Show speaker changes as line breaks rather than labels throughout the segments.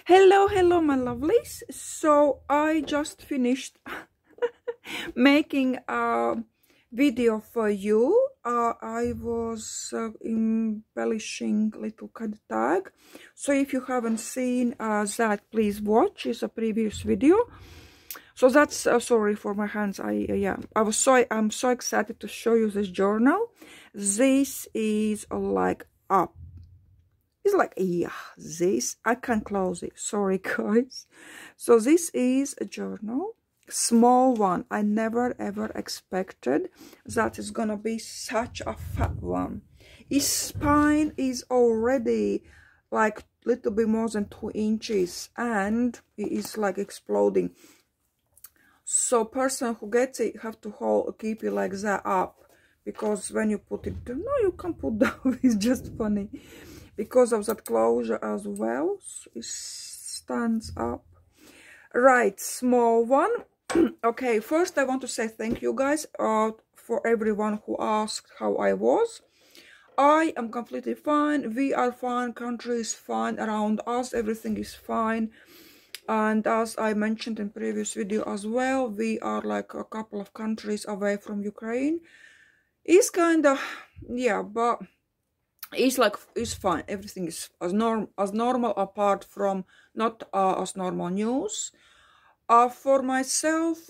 Hello, my lovelies. So I just finished making a video for you. I was embellishing little cat tag. So if you haven't seen that, please watch. It's a previous video. So that's sorry for my hands. I'm so excited to show you this journal. This is like up. It's like, this, I can't close it. Sorry, guys. So this is a journal, small one. I never ever expected that it's gonna be such a fat one. His spine is already like little bit more than 2 inches and it is like exploding. So person who gets it have to keep it like that up, because when you put it down, no, you can't put down. It's just funny. Because of that closure as well, so it stands up. Right, small one. Okay, first I want to say thank you guys for everyone who asked how I was. I am completely fine. We are fine. Country is fine around us. Everything is fine. And as I mentioned in previous video as well, we are like a couple of countries away from Ukraine. It's kind of, yeah, but it's fine. Everything is as normal, apart from not as normal news. For myself,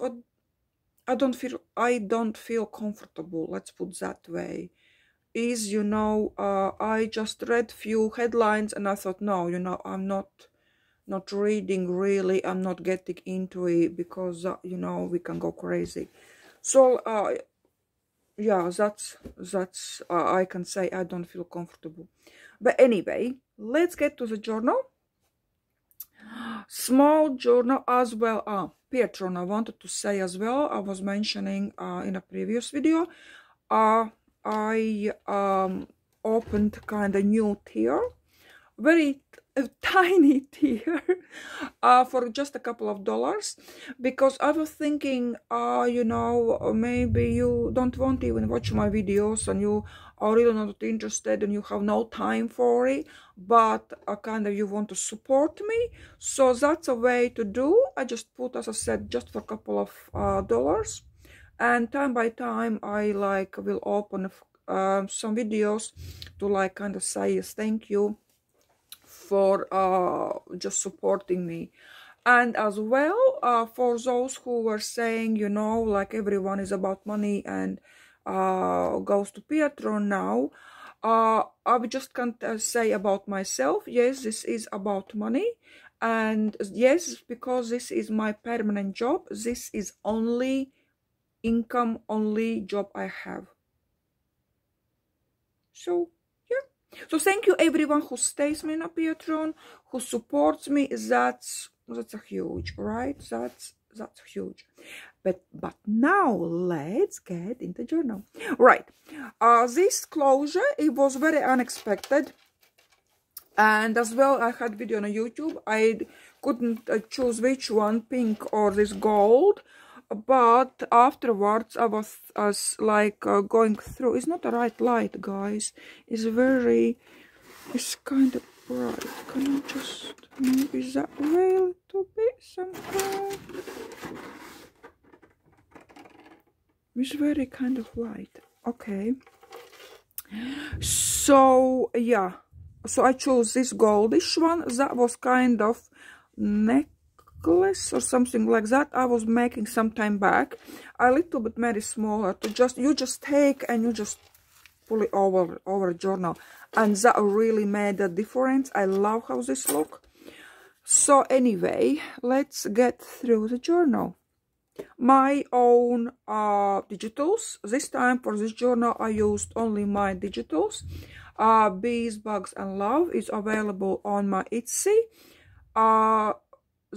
I don't feel comfortable. Let's put that way. I just read few headlines and I thought, no, I'm not reading really. I'm not getting into it because we can go crazy. So yeah, that's I can say I don't feel comfortable. But anyway, let's get to the journal. Small journal as well. Patreon, I wanted to say as well, I was mentioning in a previous video, I opened kind of new tier, very tiny tier, for just a couple of dollars, because I was thinking, maybe you don't want to even watch my videos and you are really not interested and you have no time for it, but kind of you want to support me. So that's a way to do. I just put, as I said, just for a couple of dollars, and time by time I will open some videos to kind of say yes, thank you for just supporting me. And as well, for those who were saying, everyone is about money and goes to Patreon now, I just can't say about myself. Yes, this is about money, and yes, because this is my permanent job. This is only income, only job I have. So so thank you everyone who stays me on Patreon, who supports me. That's a huge, right? That's huge. But now let's get into journal. Right. This closure, it was very unexpected. And as well, I had video on YouTube. I couldn't choose which one, pink or this gold. But afterwards, I was going through. It's not the right light, guys. It's kind of bright. Can I just maybe that way a little bit somehow? It's very kind of light. Okay. So yeah. So I chose this goldish one. That was kind of necklace or something like that. I was making some time back. A little bit very smaller. You just take and you just pull it over a journal, and that really made a difference. I love how this look. So anyway, let's get through the journal. My own digitals. This time for this journal I used only my digitals. Bees, Bugs and Love is available on my Etsy.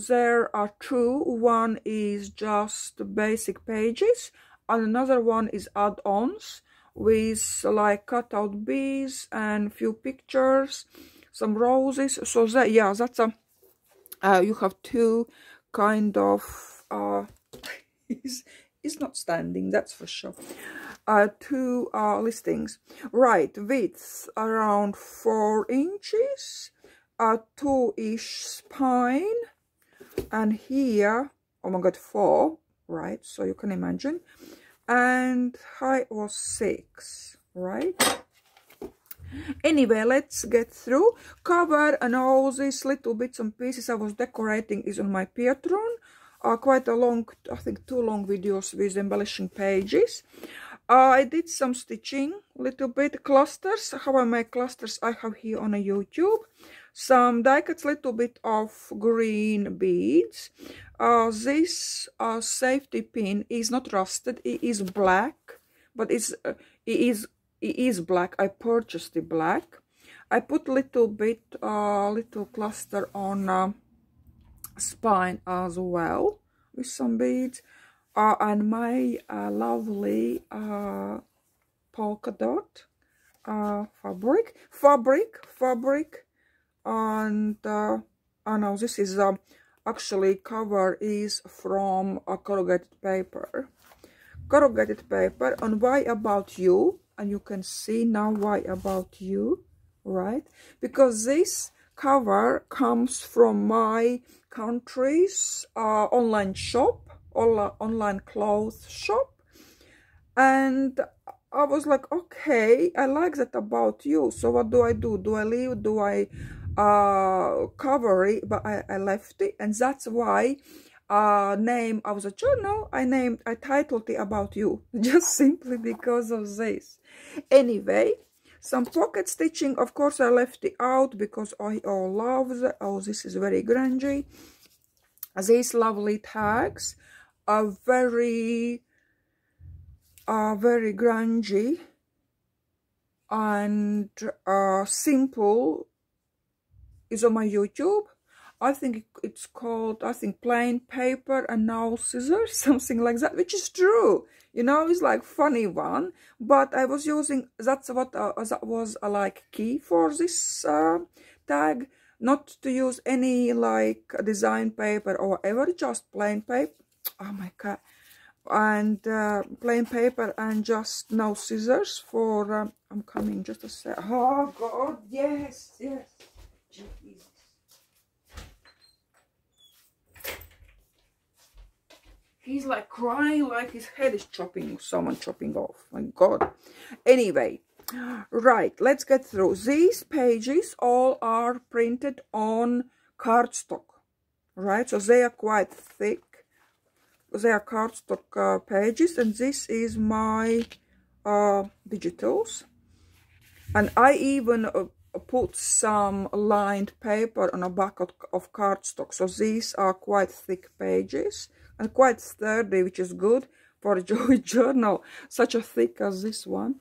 There are two. One is just basic pages and another one is add-ons with cut out bees and few pictures, some roses. So that, yeah, that's you have two kind of it's not standing, that's for sure. Two listings. Right, width around 4 inches, a 2-ish spine, and here, oh my god, 4, right? So you can imagine, and height was 6, right? Anyway, let's get through. Cover and all these little bits and pieces I was decorating is on my Patreon. Quite a long, I think 2 long videos with embellishing pages. I did some stitching, little bit clusters. How I make clusters I have here on a YouTube. Some die cuts, little bit of green beads. This safety pin is not rusted, it is black, but it is black. I purchased it black. I put little bit, little cluster on spine as well with some beads, and my lovely polka dot fabric, and I know this is actually cover is from a corrugated paper, and why about you, and you can see now why about you, right? Because this cover comes from my country's online shop, online clothes shop, and I was like, okay, I like that about you, so what do? Do I leave? Do I cover it? But I left it, and that's why name of the journal I titled it about you, just simply because of this. Anyway, some pocket stitching, of course I left it out because I all love the, oh, this is very grungy. These lovely tags are very grungy and simple. Is on my YouTube. I think it's called, I think, plain paper and now scissors, something like that, which is true. You know, it's like funny one, but I was using, that's what that was like key for this tag, not to use any like design paper or whatever, just plain paper. Oh my god. And plain paper and just no scissors for I'm coming just a sec. Oh god, yes. Jesus. He's like crying like his head is someone chopping off. My god. Anyway, right, let's get through. These pages all are printed on cardstock, right? So they are quite thick. They are cardstock pages, and this is my digitals. And I even put some lined paper on a back of cardstock, so these are quite thick pages and quite sturdy, which is good for a journal such a thick as this one,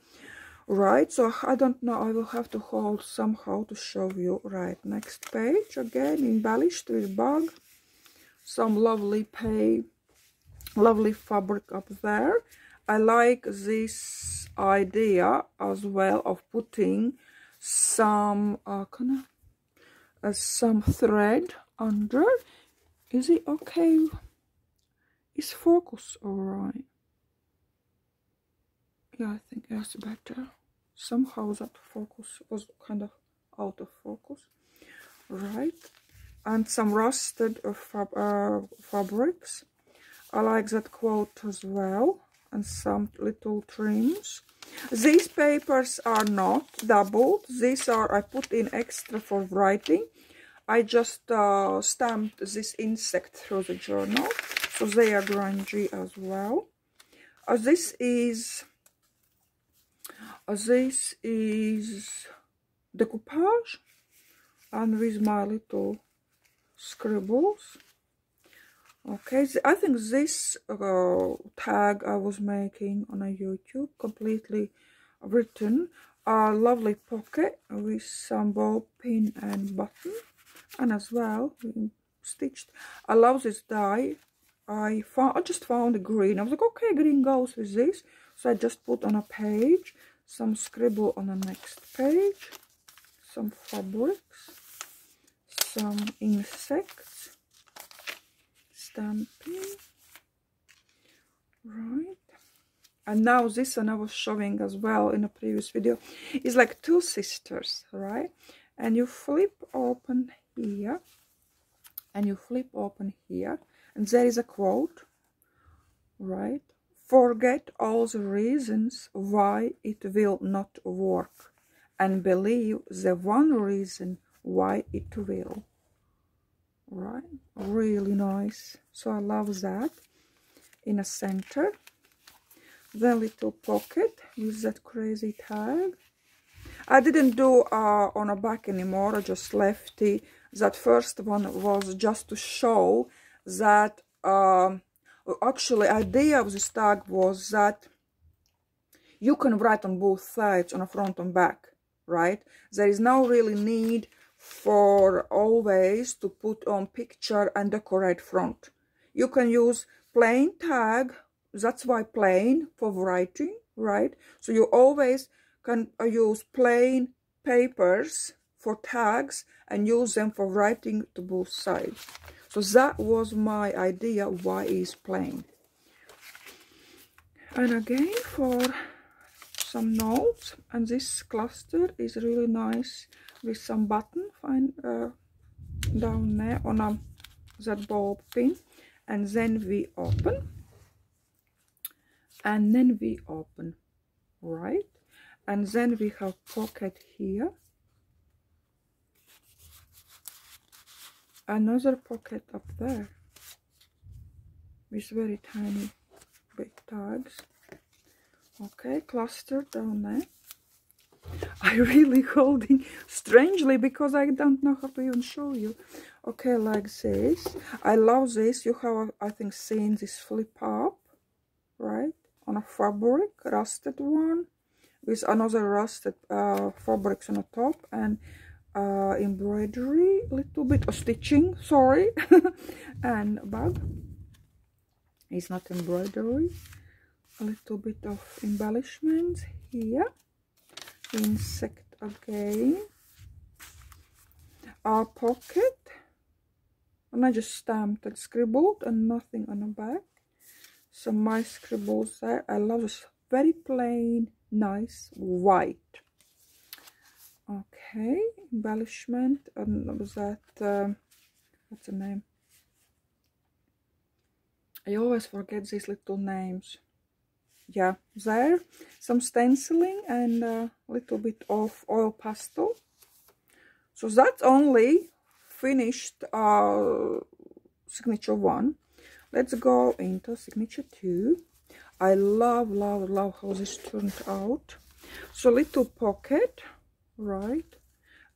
right? So I don't know, I will have to hold somehow to show you. Right, next page, again embellished with bug, some lovely fabric up there. I like this idea as well of putting some some thread under. Is it okay? Is focus all right? Yeah, I think that's better. Somehow that focus was kind of out of focus, right? And some rusted fabrics. I like that quote as well, and some little trims. These papers are not doubled. These are, I put in extra for writing. I just stamped this insect through the journal, so they are grungy as well. This is decoupage, and with my little scribbles. Okay, I think this tag I was making on a YouTube, completely written. A lovely pocket with some ball pin and button, and as well stitched. I love this die. I just found the green. I was like, okay, green goes with this, so I just put on a page, some scribble on the next page, some fabrics, some insects, stamping, right? And now this one I was showing as well in a previous video is like two sisters, right? and you flip open here, and you flip open here, and there is a quote, right? Forget all the reasons why it will not work, and believe the one reason why it will. Right? Really nice. So I love that. In a center, the little pocket with that crazy tag. I didn't do on a back anymore. I just left it. That first one was just to show that actually idea of this tag was that you can write on both sides, on the front and back, right? There is no really need for always to put on picture and decorate front. You can use plain tag, that's why plain for writing, right? So you always can use plain papers for tags and use them for writing to both sides. So that was my idea why is plain. And again for some notes, and this cluster is really nice with some button down there on that ball pin, and then we open, right? And then we have pocket here, another pocket up there with very tiny big tags. Okay, cluster down there. I really holding strangely because I don't know how to even show you. Okay, like this. I love this. You have, I think, seen this flip up, right? On a fabric, rusted one, with another rusted fabrics on the top, and embroidery, a little bit of stitching, sorry, and bag. It's not embroidery. A little bit of embellishments here. Insect again. Our pocket. And I just stamped and scribbled and nothing on the back. So my scribbles there. I love this very plain, nice white. Okay, embellishment. And was that what's the name? I always forget these little names. Yeah, there some stenciling and a little bit of oil pastel. So that's only finished signature 1. Let's go into signature 2. I love how this turned out. So little pocket, right?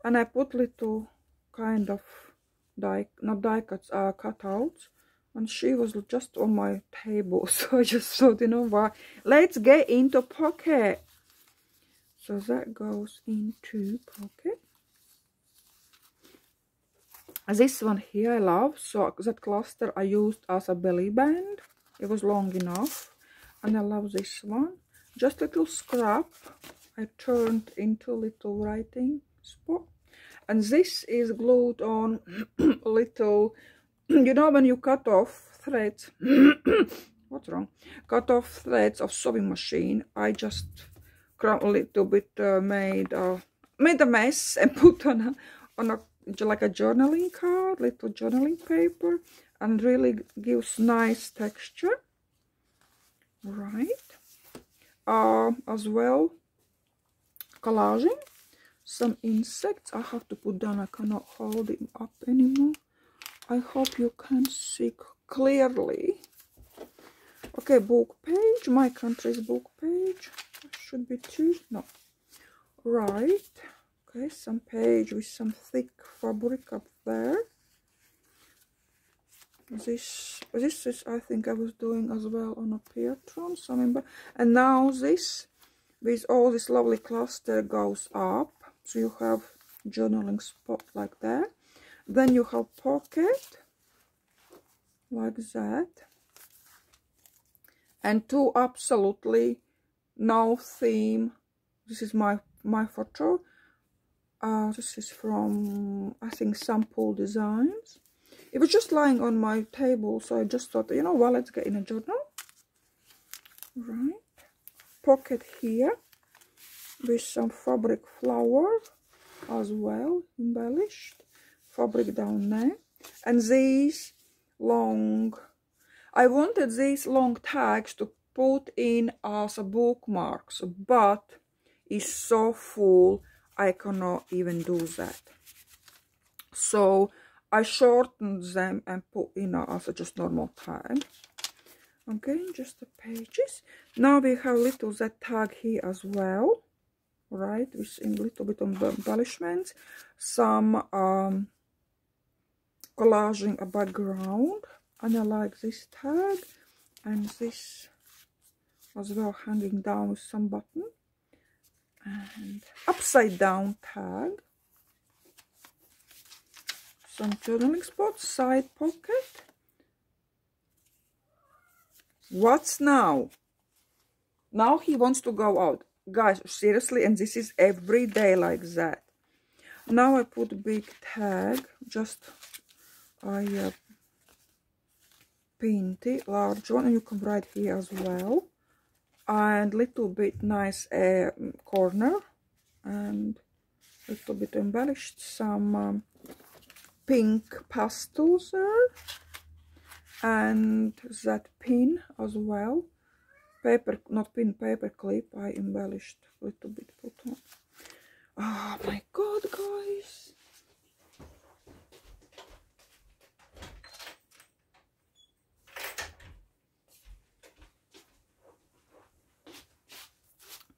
And I put little kind of not die cuts, cutouts. And she was just on my table, so I just thought, you know what, let's get into pocket. So that goes into pocket. This one here I love, so that cluster I used as a belly band. It was long enough, and I love this one. Just a little scrap I turned into little writing spot, and this is glued on little. You know when you cut off threads, what's wrong? Cut off threads of sewing machine. I just a little bit made a mess and put on a like a journaling card, little journaling paper, and really gives nice texture, right? As well, collaging some insects. I have to put down. I cannot hold it up anymore. I hope you can see clearly. Okay, book page. My country's book page. Should be 2. No. Right. Okay, some page with some thick fabric up there. This is, I think I was doing as well on a Patreon. So remember. And now this, with all this lovely cluster, goes up. So you have journaling spot like that. Then you have pocket, like that. And 2 absolutely no theme. This is my photo. This is from, I think, Sample Designs. It was just lying on my table, so I just thought, you know what, let's get in a journal. Right. Pocket here with some fabric flower. as well, embellished fabric down there. And these long, I wanted these long tags to put in as a bookmarks, but it's so full I cannot even do that. So I shortened them and put in as a just normal tag. Okay, just the pages. Now we have little that tag here as well, right, with a little bit of embellishments, some collaging a background, and I like this tag, and this as well hanging down with some button, and upside down tag, some journaling spots, side pocket. What's now? Now he wants to go out. Guys, seriously, and this is every day like that. Now I put big tag, just I pinned it, large one, and you can write here as well. And little bit nice corner, and little bit embellished, some pink pastels there, and that pin as well. Paper, not pin, paper clip, I embellished a little bit, put on. Oh my god, guys.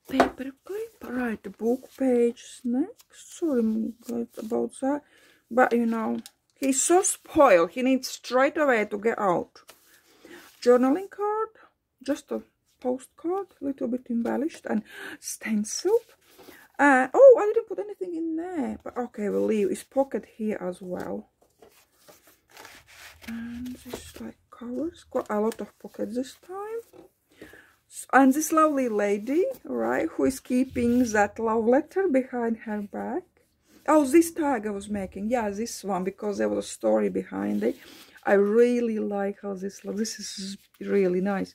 Paper clip, right, the book page next. Sorry guys about that, but you know, he's so spoiled, he needs straight away to get out. Journaling card, just a postcard, a little bit embellished and stenciled. Oh, I didn't put anything in there, but okay, we'll leave his pocket here as well. And this like covers quite a lot of pockets this time. And this lovely lady, right, who is keeping that love letter behind her back. Oh, this tag I was making, yeah, this one, because there was a story behind it. I really like how this looks. This is really nice.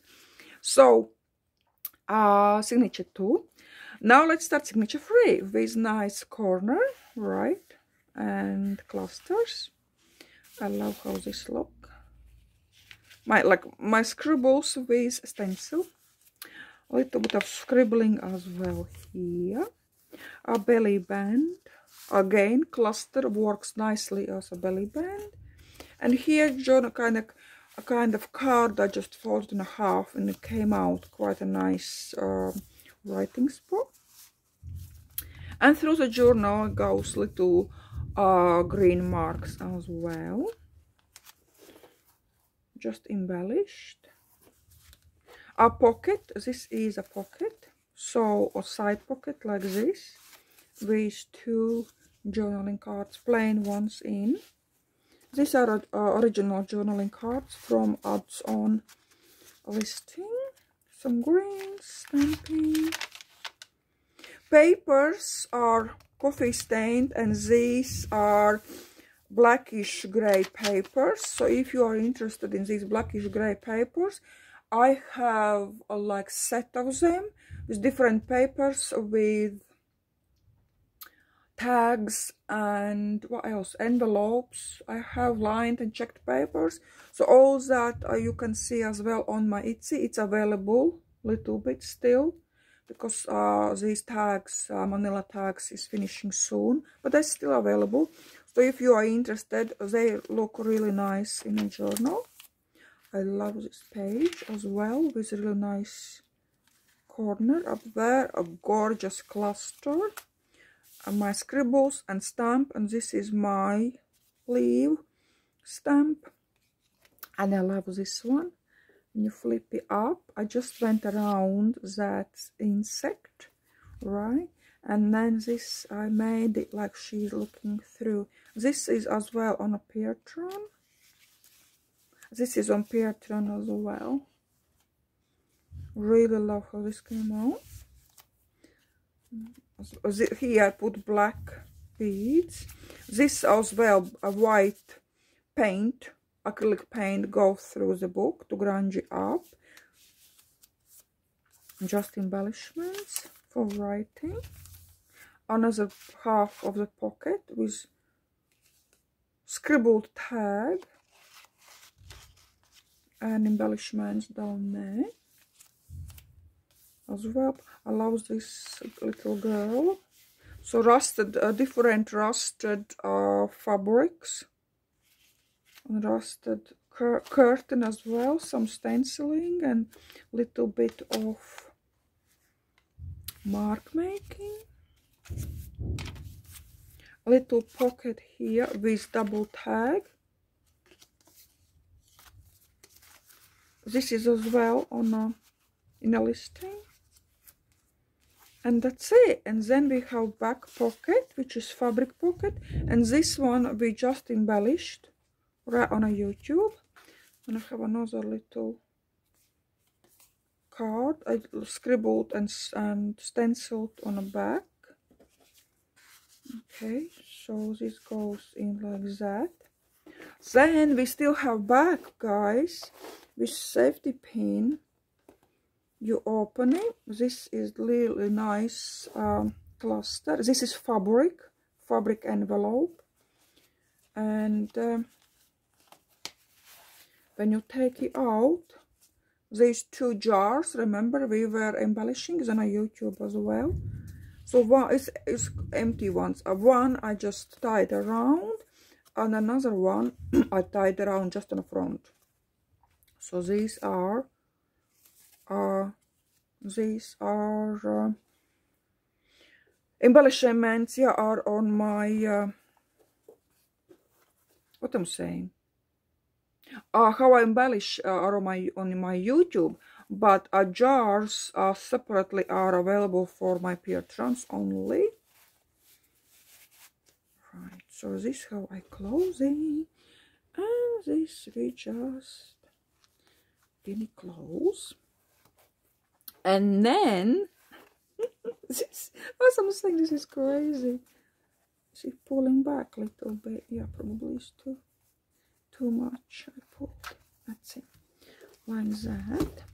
So signature 2. Now let's start signature 3 with nice corner, right, and clusters. I love how this look. My scribbles with stencil. A little bit of scribbling as well here. A belly band. Again, cluster works nicely as a belly band. And here, John, a kind of card I just folded in half, and it came out quite a nice writing spot. And through the journal goes little green marks as well, just embellished. A pocket, this is a pocket, so a side pocket like this, with 2 journaling cards, plain ones in. These are original journaling cards from Odds On listing. Some green stamping. Papers are coffee stained, and these are blackish grey papers. So if you are interested in these blackish grey papers, I have a like set of them with different papers with tags and what else, envelopes. I have lined and checked papers, so all that you can see as well on my Etsy. It's available little bit still, because these tags, manila tags, is finishing soon, but they're still available. So if you are interested, they look really nice in a journal. I love this page as well, with a really nice corner up there, a gorgeous cluster. My scribbles and stamp, and this is my leaf stamp, and I love this one. When you flip it up, I just went around that insect, right, and then this I made it like she's looking through. This is as well on a Peartron. This is on Peartron as well. Really love how this came out. Here I put black beads. This as well, a white paint, acrylic paint, goes through the book to grunge it up. Just embellishments for writing. another half of the pocket with scribbled tag and embellishments down there as well. I love this little girl. So rusted, different rusted fabrics, and rusted curtain as well, some stenciling and little bit of mark making. A little pocket here with double tag. This is as well on in a listing. And that's it. And then we have back pocket, which is fabric pocket. And this one we just embellished right on a YouTube. And I have another little card I scribbled and stenciled on the back. Okay, so this goes in like that. Then we still have back, guys, with safety pin. You open it. This is really nice cluster. This is fabric envelope. And when you take it out, these two jars, remember we were embellishing, is on a YouTube as well. So one is empty ones. One I just tied around, and another one I tied around just on the front. So these are embellishments. Yeah, are on my what I'm saying. How I embellish are on my YouTube, but jars separately are available for my patrons only. Right, so this is how I close it, and this we just didn't close. And then this, as I'm saying, this is crazy. See, pulling back a little bit. Yeah, probably it's too much. I pulled. That's it. Like that.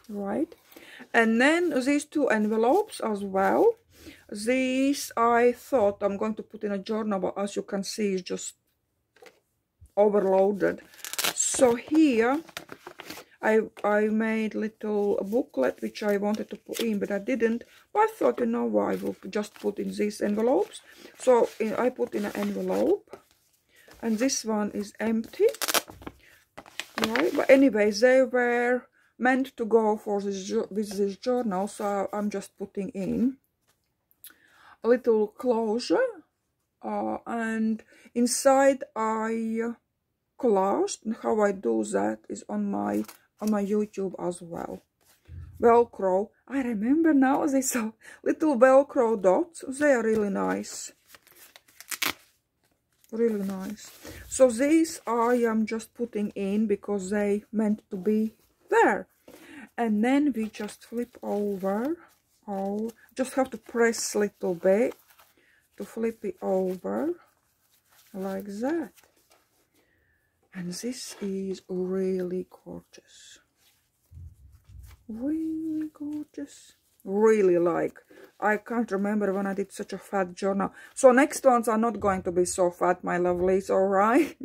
Right. And then these two envelopes as well. These I thought I'm going to put in a journal, but as you can see, it's just overloaded. So here I made little booklet which I wanted to put in, but I didn't. But I thought, you know what, I will just put in these envelopes. So I put in an envelope, and this one is empty, right? But anyway, they were meant to go for this with this journal, so I'm just putting in a little closure, and inside I collaged, and how I do that is on my YouTube as well. Velcro. I remember now these little Velcro dots. They are really nice. Really nice. So these I am just putting in because they meant to be there. And then we just flip over. Oh, just have to press a little bit to flip it over like that. And this is really gorgeous. Really gorgeous. Really like. I can't remember when I did such a fat journal. So next ones are not going to be so fat, my lovelies, alright?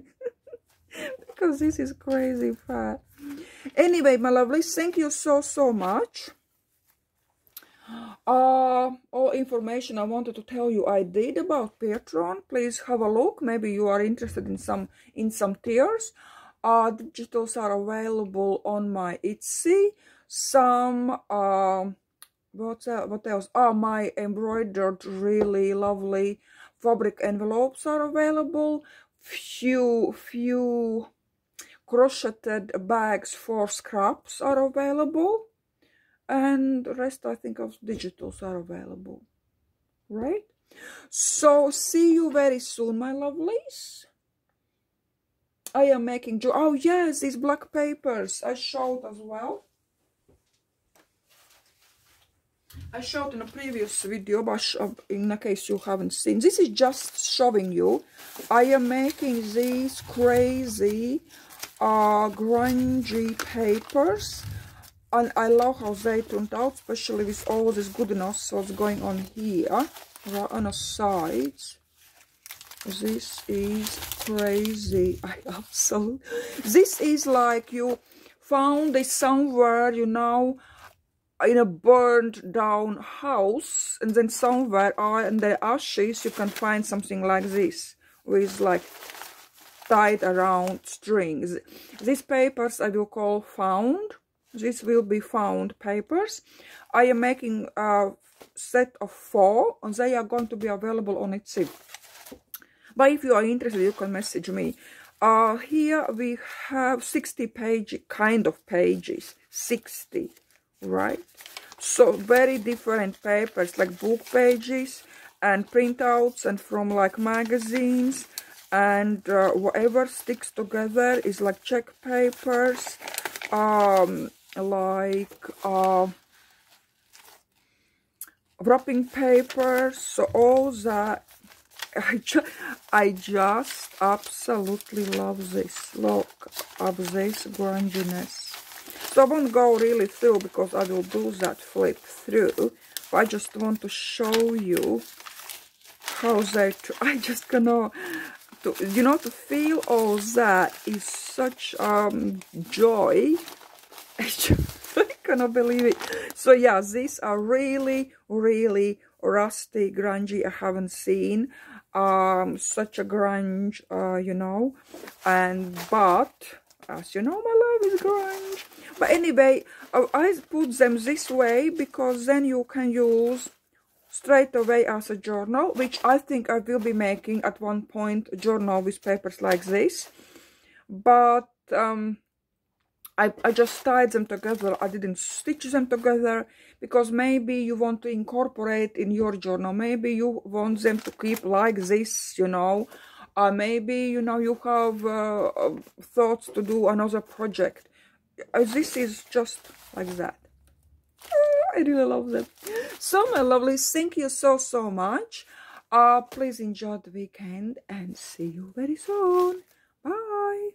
Because this is crazy fat. Anyway, my lovelies, thank you so much. All information I wanted to tell you I did about Patreon. Please have a look. Maybe you are interested in some tiers. Digitals are available on my Etsy. Some what else? My embroidered really lovely fabric envelopes are available. Few crocheted bags for scraps are available. And the rest, I think, of digitals are available, right? So, see you very soon, my lovelies. I am making... Oh, yes, these black papers I showed as well. I showed in a previous video, but in case you haven't seen. This is just showing you. I am making these crazy, grungy papers. And I love how they turned out, especially with all this goodness what's going on here. right on the sides. This is crazy. I absolutely. This is like you found it somewhere, you know, in a burned down house, and then somewhere in the ashes you can find something like this with like tied around strings. These papers I will call found. This will be found papers. I am making a set of 4 and they are going to be available on Etsy. But if you are interested, you can message me. Here we have 60 kind of pages. 60, right? So very different papers, like book pages and printouts and from like magazines. And whatever sticks together is like check papers, wrapping papers. So all that. I just absolutely love this. Look of this grunginess. So I won't go really through because I will do that flip through. But I just want to show you how they. I just gonna, you know, to feel all that is such joy. I cannot believe it. So yeah, these are really, really rusty, grungy. I haven't seen such a grunge, you know. But as you know, my love is grunge. But anyway, I put them this way because then you can use straight away as a journal, which I think I will be making at one point, a journal with papers like this. But I just tied them together. I didn't stitch them together because maybe you want to incorporate in your journal. Maybe you want them to keep like this, you know. Maybe, you know, you have thoughts to do another project. This is just like that. I really love them. So, my lovelies, thank you so, so much. Please enjoy the weekend and see you very soon. Bye.